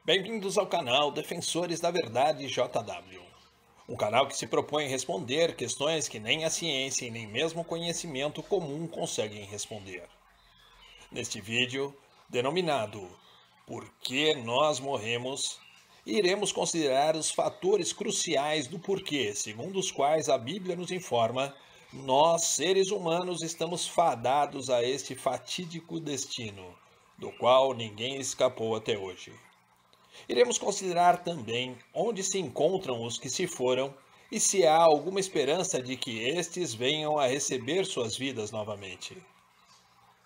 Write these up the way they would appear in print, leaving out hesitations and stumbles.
Bem-vindos ao canal Defensores da Verdade JW, um canal que se propõe a responder questões que nem a ciência e nem mesmo o conhecimento comum conseguem responder. Neste vídeo, denominado Por que nós morremos?, iremos considerar os fatores cruciais do porquê, segundo os quais a Bíblia nos informa, nós, seres humanos, estamos fadados a este fatídico destino, do qual ninguém escapou até hoje. Iremos considerar também onde se encontram os que se foram e se há alguma esperança de que estes venham a receber suas vidas novamente.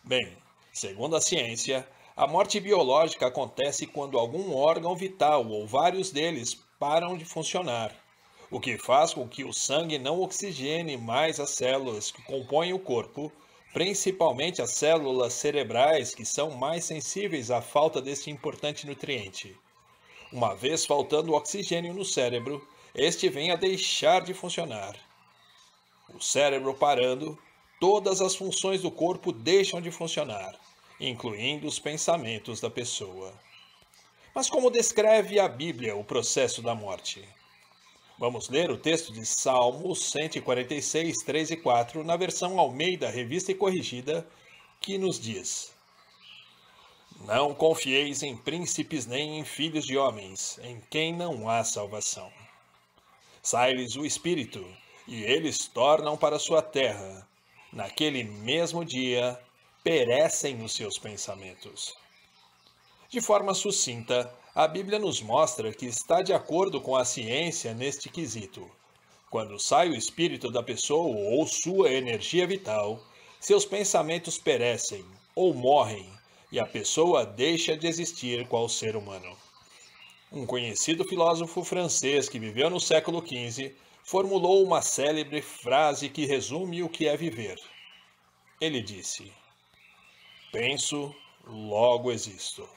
Bem, segundo a ciência, a morte biológica acontece quando algum órgão vital ou vários deles param de funcionar, o que faz com que o sangue não oxigene mais as células que compõem o corpo, principalmente as células cerebrais, que são mais sensíveis à falta desse importante nutriente. Uma vez faltando o oxigênio no cérebro, este vem a deixar de funcionar. O cérebro parando, todas as funções do corpo deixam de funcionar, incluindo os pensamentos da pessoa. Mas como descreve a Bíblia o processo da morte? Vamos ler o texto de Salmos 146, 3 e 4, na versão Almeida, Revista e Corrigida, que nos diz: Não confieis em príncipes nem em filhos de homens, em quem não há salvação. Sai-lhes o espírito, e eles tornam para sua terra. Naquele mesmo dia, perecem os seus pensamentos. De forma sucinta, a Bíblia nos mostra que está de acordo com a ciência neste quesito. Quando sai o espírito da pessoa ou sua energia vital, seus pensamentos perecem ou morrem, e a pessoa deixa de existir qual ser humano. Um conhecido filósofo francês que viveu no século XV formulou uma célebre frase que resume o que é viver. Ele disse: Penso, logo existo.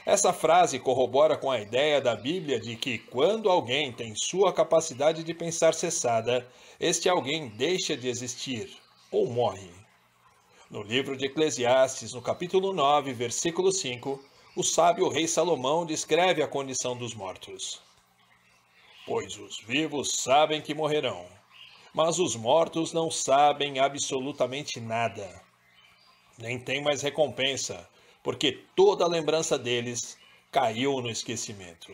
Essa frase corrobora com a ideia da Bíblia de que, quando alguém tem sua capacidade de pensar cessada, este alguém deixa de existir ou morre. No livro de Eclesiastes, no capítulo 9, versículo 5, o sábio rei Salomão descreve a condição dos mortos. Pois os vivos sabem que morrerão, mas os mortos não sabem absolutamente nada. Nem tem mais recompensa, porque toda a lembrança deles caiu no esquecimento.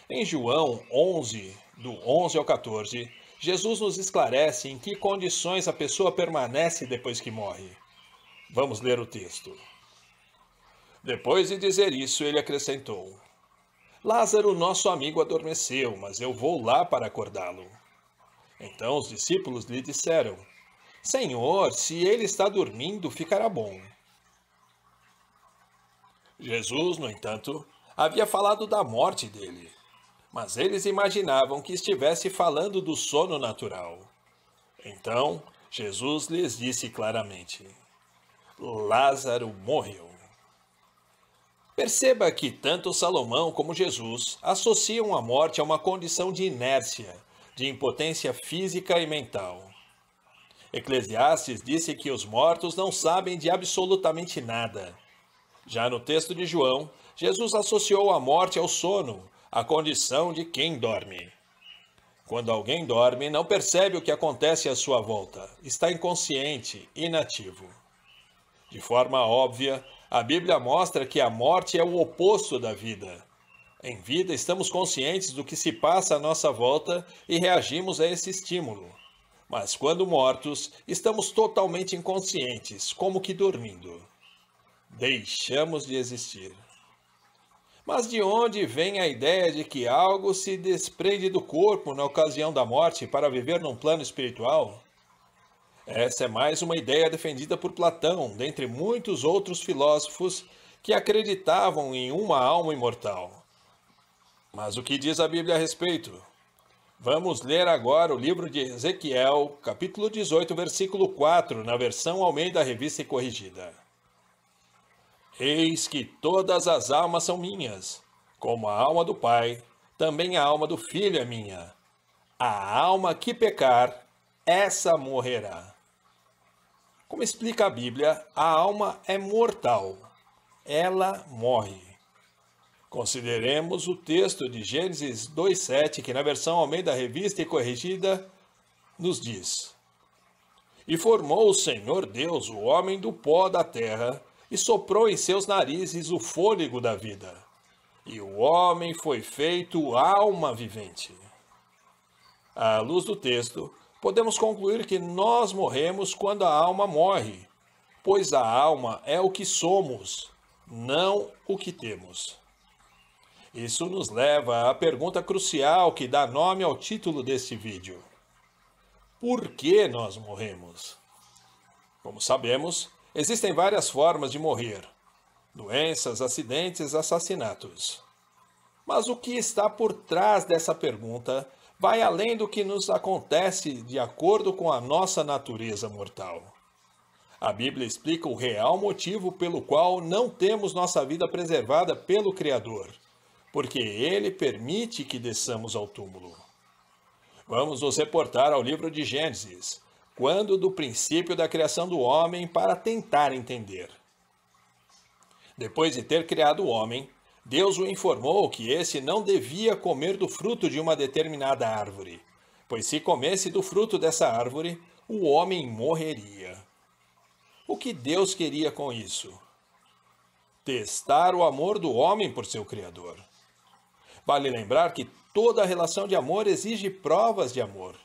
Em João 11, do 11 ao 14, Jesus nos esclarece em que condições a pessoa permanece depois que morre. Vamos ler o texto. Depois de dizer isso, ele acrescentou: Lázaro, nosso amigo, adormeceu, mas eu vou lá para acordá-lo. Então os discípulos lhe disseram: Senhor, se ele está dormindo, ficará bom. Jesus, no entanto, havia falado da morte dele, mas eles imaginavam que estivesse falando do sono natural. Então, Jesus lhes disse claramente: Lázaro morreu. Perceba que tanto Salomão como Jesus associam a morte a uma condição de inércia, de impotência física e mental. Eclesiastes disse que os mortos não sabem de absolutamente nada. Já no texto de João, Jesus associou a morte ao sono, a condição de quem dorme. Quando alguém dorme, não percebe o que acontece à sua volta, está inconsciente, inativo. De forma óbvia, a Bíblia mostra que a morte é o oposto da vida. Em vida, estamos conscientes do que se passa à nossa volta e reagimos a esse estímulo. Mas quando mortos, estamos totalmente inconscientes, como que dormindo. Deixamos de existir. Mas de onde vem a ideia de que algo se desprende do corpo na ocasião da morte para viver num plano espiritual? Essa é mais uma ideia defendida por Platão, dentre muitos outros filósofos que acreditavam em uma alma imortal. Mas o que diz a Bíblia a respeito? Vamos ler agora o livro de Ezequiel, capítulo 18, versículo 4, na versão Almeida, Revista e Corrigida. Eis que todas as almas são minhas, como a alma do Pai, também a alma do Filho é minha. A alma que pecar, essa morrerá. Como explica a Bíblia, a alma é mortal. Ela morre. Consideremos o texto de Gênesis 2:7, que na versão Almeida Revista e Corrigida nos diz: E formou o Senhor Deus o homem do pó da terra, e soprou em seus narizes o fôlego da vida. E o homem foi feito alma vivente. À luz do texto, podemos concluir que nós morremos quando a alma morre, pois a alma é o que somos, não o que temos. Isso nos leva à pergunta crucial que dá nome ao título deste vídeo: por que nós morremos? Como sabemos, existem várias formas de morrer: doenças, acidentes, assassinatos. Mas o que está por trás dessa pergunta vai além do que nos acontece de acordo com a nossa natureza mortal. A Bíblia explica o real motivo pelo qual não temos nossa vida preservada pelo Criador, porque Ele permite que desçamos ao túmulo. Vamos nos reportar ao livro de Gênesis, quando do princípio da criação do homem, para tentar entender. Depois de ter criado o homem, Deus o informou que esse não devia comer do fruto de uma determinada árvore, pois se comesse do fruto dessa árvore, o homem morreria. O que Deus queria com isso? Testar o amor do homem por seu Criador. Vale lembrar que toda relação de amor exige provas de amor.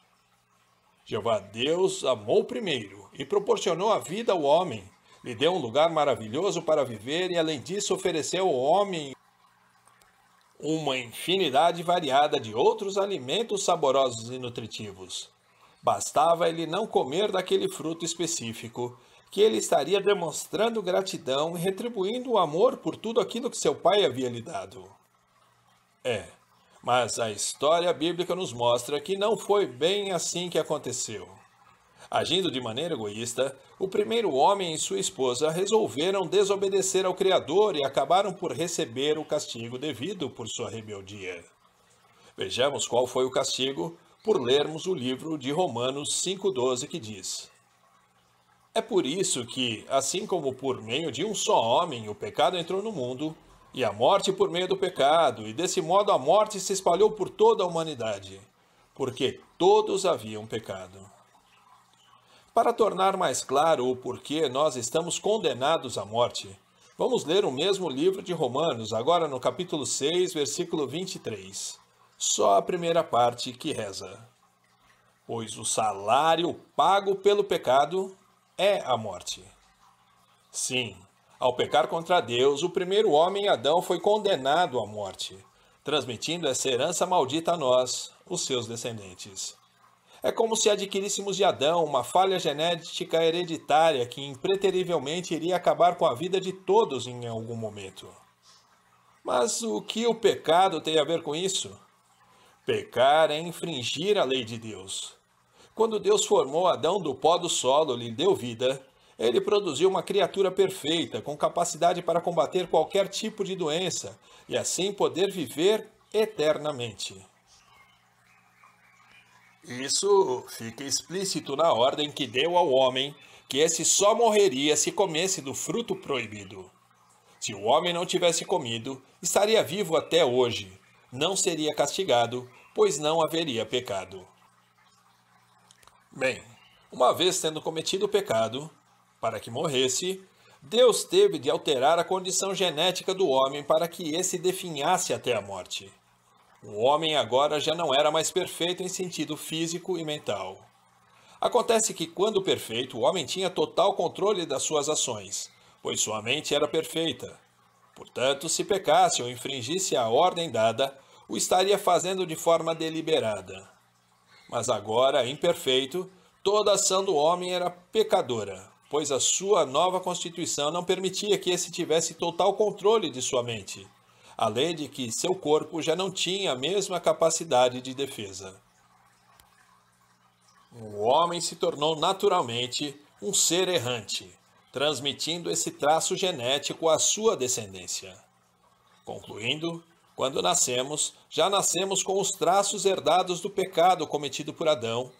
Jeová Deus amou primeiro e proporcionou a vida ao homem, lhe deu um lugar maravilhoso para viver e, além disso, ofereceu ao homem uma infinidade variada de outros alimentos saborosos e nutritivos. Bastava ele não comer daquele fruto específico, que ele estaria demonstrando gratidão e retribuindo o amor por tudo aquilo que seu pai havia lhe dado. Mas a história bíblica nos mostra que não foi bem assim que aconteceu. Agindo de maneira egoísta, o primeiro homem e sua esposa resolveram desobedecer ao Criador e acabaram por receber o castigo devido por sua rebeldia. Vejamos qual foi o castigo por lermos o livro de Romanos 5,12, que diz: É por isso que, assim como por meio de um só homem o pecado entrou no mundo, e a morte por meio do pecado, e desse modo a morte se espalhou por toda a humanidade, porque todos haviam pecado. Para tornar mais claro o porquê nós estamos condenados à morte, vamos ler o mesmo livro de Romanos, agora no capítulo 6, versículo 23. Só a primeira parte que reza: Pois o salário pago pelo pecado é a morte. Sim, ao pecar contra Deus, o primeiro homem, Adão, foi condenado à morte, transmitindo essa herança maldita a nós, os seus descendentes. É como se adquiríssemos de Adão uma falha genética hereditária que impreterivelmente iria acabar com a vida de todos em algum momento. Mas o que o pecado tem a ver com isso? Pecar é infringir a lei de Deus. Quando Deus formou Adão do pó do solo e lhe deu vida, ele produziu uma criatura perfeita, com capacidade para combater qualquer tipo de doença e assim poder viver eternamente. Isso fica explícito na ordem que deu ao homem, que esse só morreria se comesse do fruto proibido. Se o homem não tivesse comido, estaria vivo até hoje, não seria castigado, pois não haveria pecado. Bem, uma vez tendo cometido o pecado, para que morresse, Deus teve de alterar a condição genética do homem para que esse definhasse até a morte. O homem agora já não era mais perfeito em sentido físico e mental. Acontece que, quando perfeito, o homem tinha total controle das suas ações, pois sua mente era perfeita. Portanto, se pecasse ou infringisse a ordem dada, o estaria fazendo de forma deliberada. Mas agora, imperfeito, toda ação do homem era pecadora, pois a sua nova constituição não permitia que esse tivesse total controle de sua mente, além de que seu corpo já não tinha a mesma capacidade de defesa. O homem se tornou naturalmente um ser errante, transmitindo esse traço genético à sua descendência. Concluindo, quando nascemos, já nascemos com os traços herdados do pecado cometido por Adão,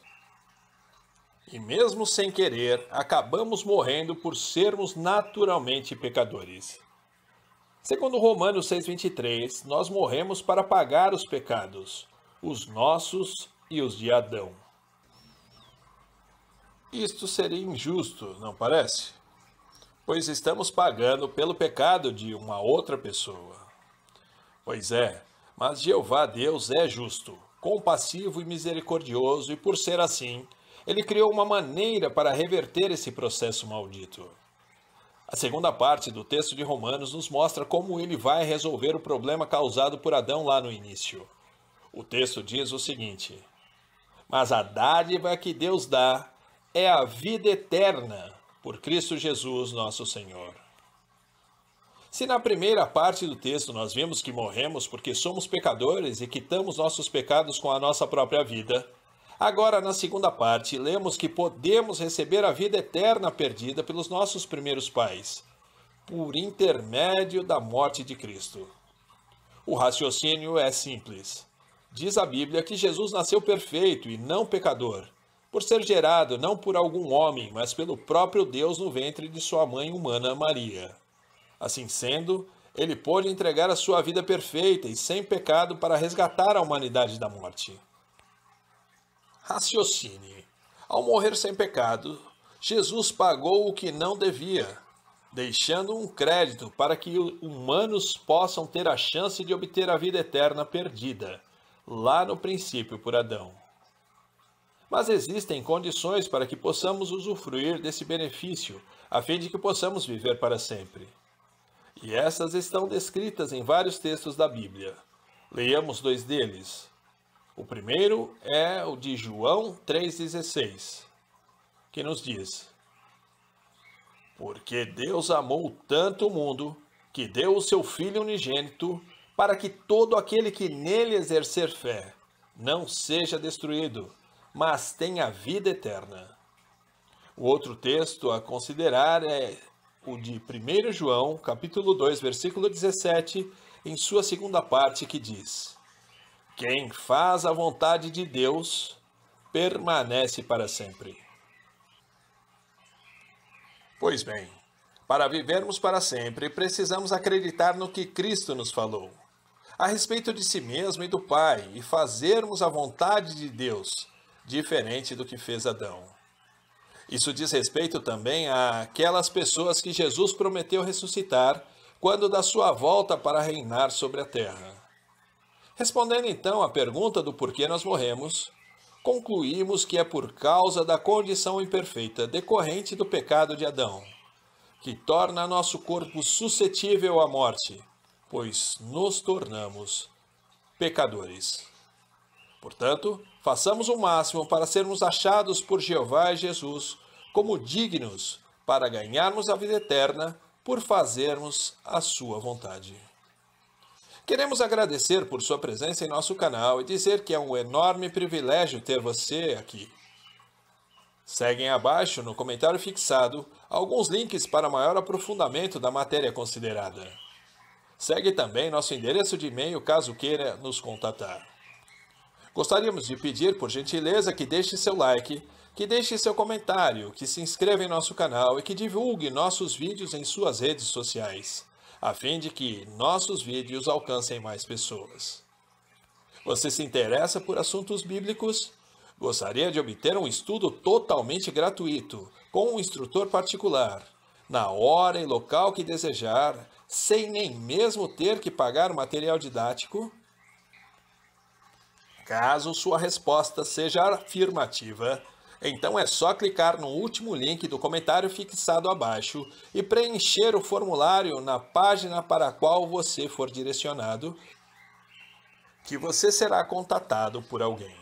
e mesmo sem querer, acabamos morrendo por sermos naturalmente pecadores. Segundo Romanos 6,23, nós morremos para pagar os pecados, os nossos e os de Adão. Isto seria injusto, não parece? Pois estamos pagando pelo pecado de uma outra pessoa. Pois é, mas Jeová Deus é justo, compassivo e misericordioso, e por ser assim, ele criou uma maneira para reverter esse processo maldito. A segunda parte do texto de Romanos nos mostra como ele vai resolver o problema causado por Adão lá no início. O texto diz o seguinte: mas a dádiva que Deus dá é a vida eterna por Cristo Jesus, nosso Senhor. Se na primeira parte do texto nós vimos que morremos porque somos pecadores e quitamos nossos pecados com a nossa própria vida, agora na segunda parte lemos que podemos receber a vida eterna perdida pelos nossos primeiros pais, por intermédio da morte de Cristo. O raciocínio é simples. Diz a Bíblia que Jesus nasceu perfeito e não pecador, por ser gerado não por algum homem, mas pelo próprio Deus no ventre de sua mãe humana Maria. Assim sendo, ele pôde entregar a sua vida perfeita e sem pecado para resgatar a humanidade da morte. Raciocine. Ao morrer sem pecado, Jesus pagou o que não devia, deixando um crédito para que humanos possam ter a chance de obter a vida eterna perdida, lá no princípio por Adão. Mas existem condições para que possamos usufruir desse benefício, a fim de que possamos viver para sempre. E essas estão descritas em vários textos da Bíblia. Leiamos dois deles. O primeiro é o de João 3,16, que nos diz: porque Deus amou tanto o mundo, que deu o seu Filho unigênito, para que todo aquele que nele exercer fé não seja destruído, mas tenha vida eterna. O outro texto a considerar é o de 1 João, capítulo 2, versículo 17, em sua segunda parte, que diz: quem faz a vontade de Deus permanece para sempre. Pois bem, para vivermos para sempre, precisamos acreditar no que Cristo nos falou a respeito de si mesmo e do Pai, e fazermos a vontade de Deus, diferente do que fez Adão. Isso diz respeito também àquelas pessoas que Jesus prometeu ressuscitar quando da sua volta para reinar sobre a terra. Respondendo então à pergunta do porquê nós morremos, concluímos que é por causa da condição imperfeita decorrente do pecado de Adão, que torna nosso corpo suscetível à morte, pois nos tornamos pecadores. Portanto, façamos o máximo para sermos achados por Jeová e Jesus como dignos para ganharmos a vida eterna por fazermos a sua vontade. Queremos agradecer por sua presença em nosso canal e dizer que é um enorme privilégio ter você aqui. Seguem abaixo, no comentário fixado, alguns links para maior aprofundamento da matéria considerada. Segue também nosso endereço de e-mail caso queira nos contatar. Gostaríamos de pedir, por gentileza, que deixe seu like, que deixe seu comentário, que se inscreva em nosso canal e que divulgue nossos vídeos em suas redes sociais, a fim de que nossos vídeos alcancem mais pessoas. Você se interessa por assuntos bíblicos? Gostaria de obter um estudo totalmente gratuito, com um instrutor particular, na hora e local que desejar, sem nem mesmo ter que pagar o material didático? Caso sua resposta seja afirmativa, então é só clicar no último link do comentário fixado abaixo e preencher o formulário na página para a qual você for direcionado, que você será contatado por alguém.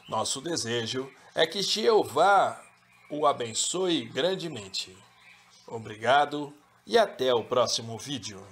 Nosso desejo é que Jeová o abençoe grandemente. Obrigado e até o próximo vídeo.